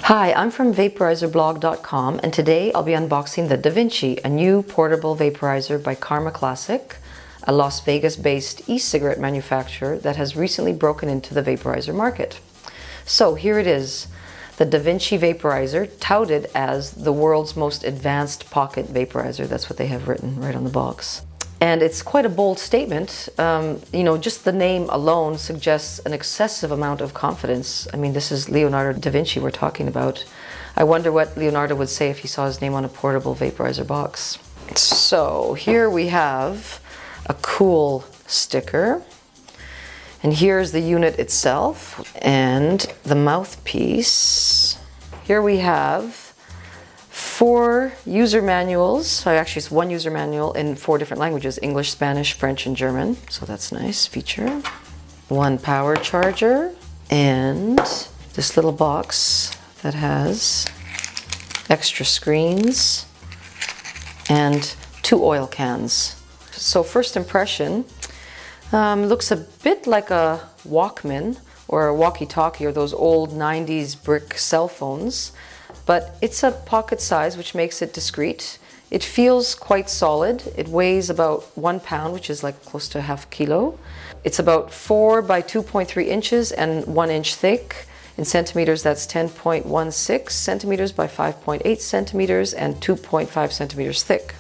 Hi, I'm from VaporizerBlog.com, and today I'll be unboxing the Vinci, a new portable vaporizer by Karma Classic, a Las Vegas-based e-cigarette manufacturer that has recently broken into the vaporizer market. So here it is, the Vinci vaporizer, touted as the world's most advanced pocket vaporizer. That's what they have written right on the box. And it's quite a bold statement. Just the name alone suggests an excessive amount of confidence. I mean, this is Leonardo da Vinci we're talking about. I wonder what Leonardo would say if he saw his name on a portable vaporizer box. So here we have a cool sticker. And here's the unit itself and the mouthpiece. Here we have 4 user manuals. So actually it's 1 user manual in 4 different languages: English, Spanish, French, and German. So that's a nice feature. 1 power charger and this little box that has extra screens and 2 oil cans. So first impression, looks a bit like a Walkman or a walkie-talkie or those old 90s brick cell phones. But it's a pocket size, which makes it discreet. It feels quite solid. It weighs about 1 pound, which is like close to ½ kilo. It's about 4 by 2.3 inches and 1 inch thick. In centimeters, that's 10.16 centimeters by 5.8 centimeters and 2.5 centimeters thick.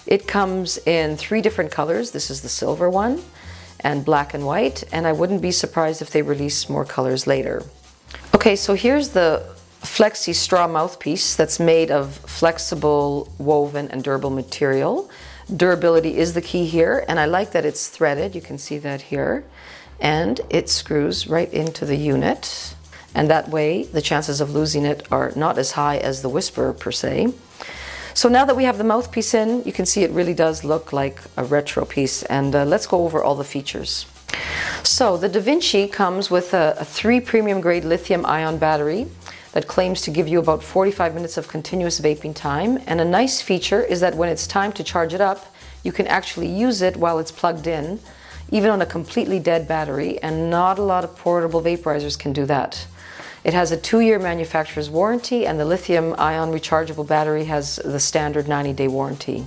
It comes in 3 different colors. This is the silver one, and black and white, and I wouldn't be surprised if they release more colors later. Okay, so here's the Flexi-Straw Mouthpiece that's made of flexible, woven, and durable material. Durability is the key here, and I like that it's threaded. You can see that here. And it screws right into the unit. And that way, the chances of losing it are not as high as the Whisper, per se. So now that we have the mouthpiece in, you can see it really does look like a retro piece. And let's go over all the features. So the Vinci comes with a 3 premium grade lithium-ion battery that claims to give you about 45 minutes of continuous vaping time. And a nice feature is that when it's time to charge it up, you can actually use it while it's plugged in, even on a completely dead battery, and not a lot of portable vaporizers can do that. It has a 2-year manufacturer's warranty, and the lithium-ion rechargeable battery has the standard 90-day warranty.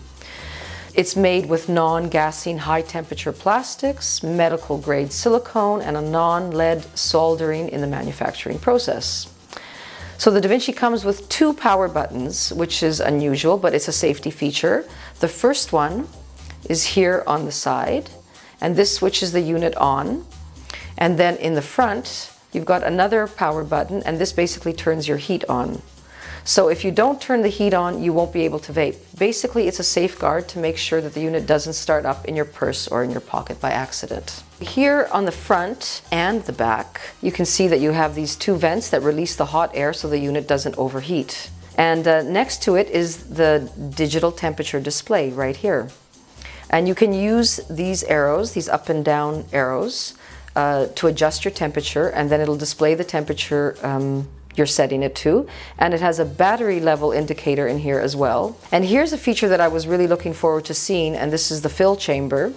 It's made with non-gassing high-temperature plastics, medical-grade silicone, and a non-lead soldering in the manufacturing process. So the Vinci comes with 2 power buttons, which is unusual, but it's a safety feature. The first one is here on the side, and this switches the unit on. And then in the front, you've got another power button, and this basically turns your heat on. So if you don't turn the heat on, you won't be able to vape. Basically, it's a safeguard to make sure that the unit doesn't start up in your purse or in your pocket by accident. Here on the front and the back, you can see that you have these 2 vents that release the hot air so the unit doesn't overheat. And next to it is the digital temperature display right here. And you can use these arrows, these up and down arrows, to adjust your temperature, and then it'll display the temperature you're setting it to. And it has a battery level indicator in here as well. And here's a feature that I was really looking forward to seeing, and this is the fill chamber.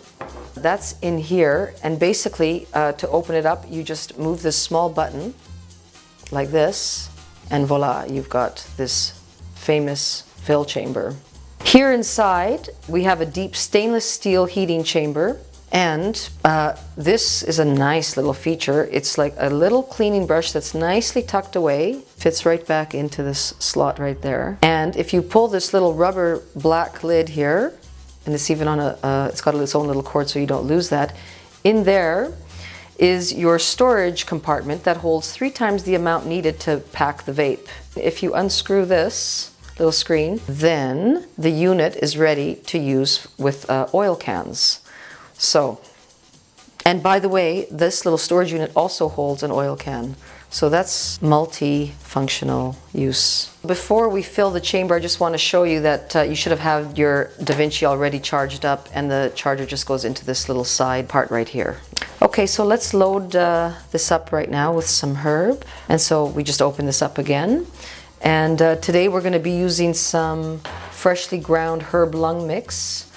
That's in here, and basically to open it up, you just move this small button like this, and voila, you've got this famous fill chamber. Here inside, we have a deep stainless steel heating chamber. And this is a nice little feature. It's like a little cleaning brush that's nicely tucked away, fits right back into this slot right there. And if you pull this little rubber black lid here, and it's even on it's got its own little cord so you don't lose that, in there is your storage compartment that holds 3 times the amount needed to pack the vape. If you unscrew this little screen, then the unit is ready to use with oil cans. So, and by the way, this little storage unit also holds an oil can. So that's multi-functional use. Before we fill the chamber, I just want to show you that you should have had your Vinci already charged up, and the charger just goes into this little side part right here. Okay, so let's load this up right now with some herb. And so we just open this up again. And today we're going to be using some freshly ground herb lung mix.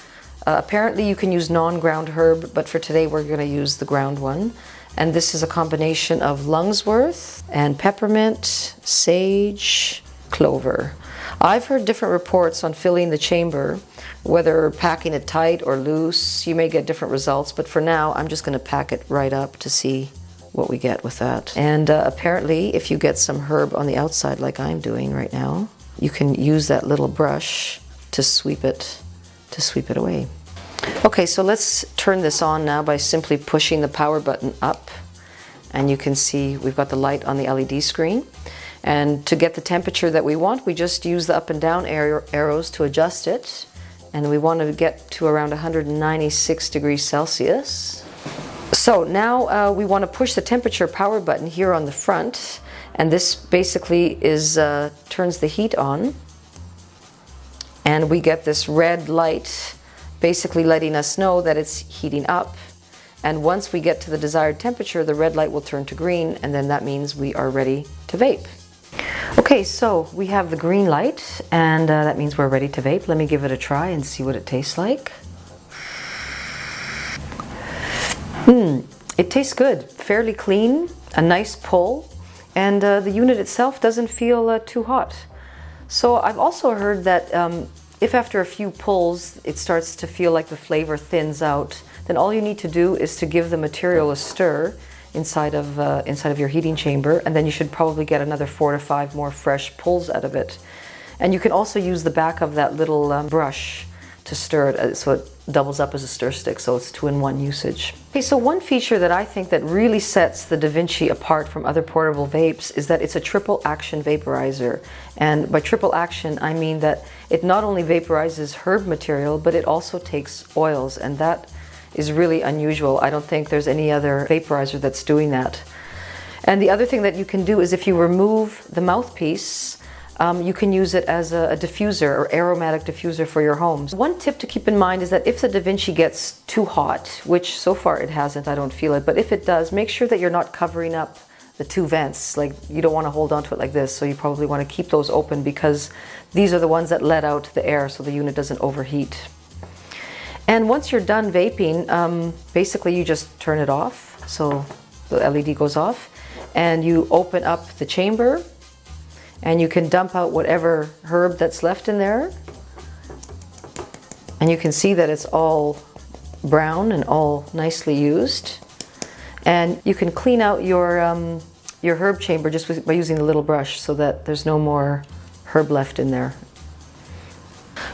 Apparently you can use non-ground herb, but for today we're going to use the ground one. And this is a combination of lungsworth and peppermint, sage, clover. I've heard different reports on filling the chamber, whether packing it tight or loose. You may get different results, but for now I'm just going to pack it right up to see what we get with that. And apparently if you get some herb on the outside like I'm doing right now, you can use that little brush to sweep it away. Okay, so let's turn this on now by simply pushing the power button up, and you can see we've got the light on the LED screen. And to get the temperature that we want, we just use the up and down arrows to adjust it, and we want to get to around 196 degrees Celsius. So now we want to push the temperature power button here on the front, and this basically turns the heat on, and we get this red light basically letting us know that it's heating up. And once we get to the desired temperature, the red light will turn to green, and then that means we are ready to vape. Okay, so we have the green light, and that means we're ready to vape. Let me give it a try and see what it tastes like. It tastes good, fairly clean, a nice pull, and the unit itself doesn't feel too hot. So I've also heard that if after a few pulls it starts to feel like the flavor thins out, then all you need to do is to give the material a stir inside of your heating chamber, and then you should probably get another 4 to 5 more fresh pulls out of it. And you can also use the back of that little brush to stir it, so it doubles up as a stir stick, so it's 2-in-1 usage. Okay, so one feature that I think that really sets the Da Vinci apart from other portable vapes is that it's a triple action vaporizer. And by triple action, I mean that it not only vaporizes herb material, but it also takes oils, and that is really unusual. I don't think there's any other vaporizer that's doing that. And the other thing that you can do is if you remove the mouthpiece, you can use it as a diffuser or aromatic diffuser for your homes. One tip to keep in mind is that if the Da Vinci gets too hot, which so far it hasn't, I don't feel it, but if it does, make sure that you're not covering up the two vents. Like, you don't want to hold on to it like this, so you probably want to keep those open, because these are the ones that let out the air so the unit doesn't overheat. And once you're done vaping, basically you just turn it off, so the LED goes off, and you open up the chamber, and you can dump out whatever herb that's left in there. And you can see that it's all brown and all nicely used. And you can clean out your herb chamber just by using the little brush, so that there's no more herb left in there.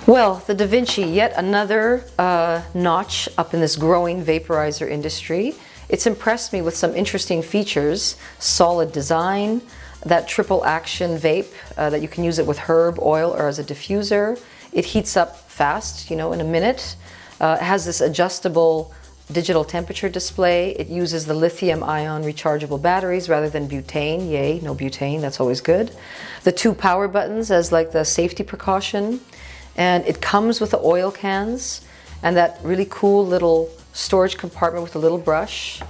Well, the Da Vinci, yet another notch up in this growing vaporizer industry. It's impressed me with some interesting features: solid design, that triple action vape, that you can use it with herb, oil, or as a diffuser. It heats up fast, in a minute. It has this adjustable digital temperature display. It uses the lithium-ion rechargeable batteries rather than butane. Yay, no butane, that's always good. The 2 power buttons as like the safety precaution. And it comes with the oil cans and that really cool little storage compartment with a little brush.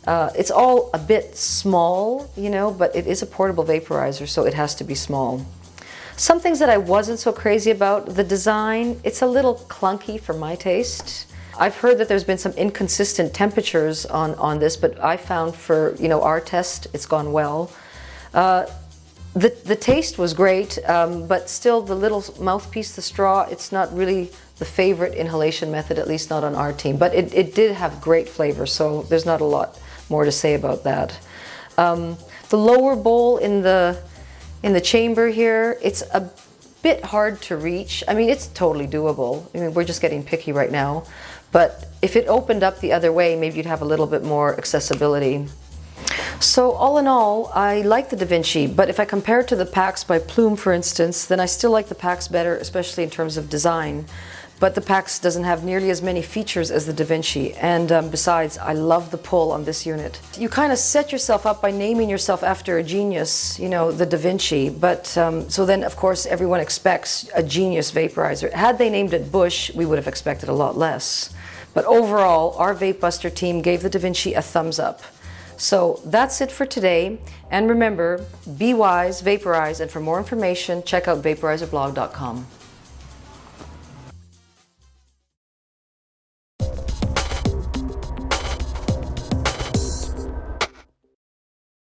It's all a bit small, but it is a portable vaporizer, so it has to be small. Some things that I wasn't so crazy about: the design. It's a little clunky for my taste. I've heard that there's been some inconsistent temperatures on this, but I found for our test, it's gone well. The taste was great, but still the little mouthpiece, the straw, it's not really the favorite inhalation method, at least not on our team. But it did have great flavor, so there's not a lot more to say about that. The lower bowl in the chamber here, it's a bit hard to reach. I mean, it's totally doable. I mean, we're just getting picky right now. But if it opened up the other way, maybe you'd have a little bit more accessibility. So all in all, I like the Da Vinci, but if I compare it to the PAX by Plume, for instance, then I still like the PAX better, especially in terms of design. But the PAX doesn't have nearly as many features as the Da Vinci, and besides, I love the pull on this unit. You kind of set yourself up by naming yourself after a genius, the Da Vinci, but so then of course everyone expects a genius vaporizer. Had they named it Bush, we would have expected a lot less. But overall, our Vape Buster team gave the Da Vinci a thumbs up. So that's it for today, and remember, be wise, vaporize, and for more information, check out vaporizerblog.com.